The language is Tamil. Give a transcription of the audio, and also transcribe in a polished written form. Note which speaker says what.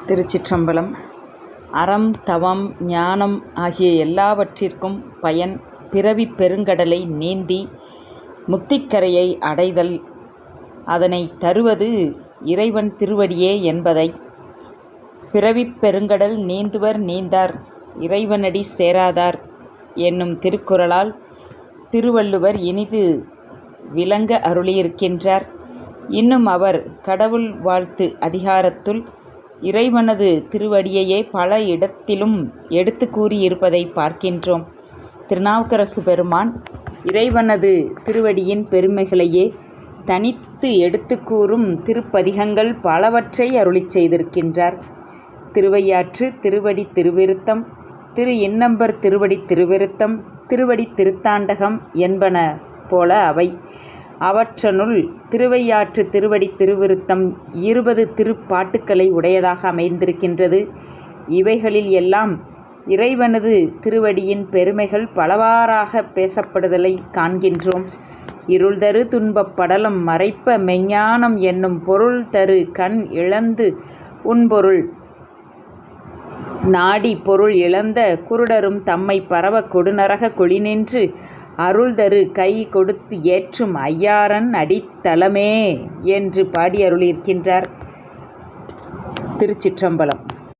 Speaker 1: திருச்சிற்றம்பலம். அறம், தவம், ஞானம் ஆகிய எல்லாவற்றிற்கும் பயன் பிறவிப் பெருங்கடலை நீந்தி முத்திக்கரையை அடைதல். அதனை தருவது இறைவன் திருவடியே என்பதை பிறவிப் பெருங்கடல் நீந்துவர் நீந்தார் இறைவனடி சேராதார் என்னும் திருக்குறளால் திருவள்ளுவர் இனிது விளங்க அருளியிருக்கின்றார். இன்னும் அவர் கடவுள் வாழ்த்து அதிகாரத்துள் இறைவனது திருவடியையே பல இடத்திலும் எடுத்து கூறியிருப்பதை பார்க்கின்றோம். திருநாவுக்கரசு பெருமான் இறைவனது திருவடியின் பெருமைகளையே தனித்து எடுத்து கூறும் திருப்பதிகங்கள் பலவற்றை அருளிச் செய்திருக்கின்றார். திருவையாற்று திருவடி திருவிருத்தம், திரு இன்னம்பர் திருவடி திருவிருத்தம், திருவடி திருத்தாண்டகம் என்பன போல அவை. அவற்றனுள் திருவையாற்று திருவடி திருவிருத்தம் 20 திருப்பாட்டுக்களை உடையதாக அமைந்திருக்கின்றது. இவைகளில் எல்லாம் இறைவனது திருவடியின் பெருமைகள் பலவாறாக பேசப்படுதலை காண்கின்றோம். இருள் தரு துன்பப் படலம் மறைப்ப மெஞ்ஞானம் என்னும் பொருள் தரு கண் இழந்து உன்பொருள் நாடி பொருள் இழந்த குருடரும் தம்மை பரவ கொடுநரக குழிநின்று அருள் தரு கை கொடுத்து ஏற்றும் ஐயாரன் அடித்தலமே என்று பாடி அருளியிருக்கின்றார். திருச்சிற்றம்பலம்.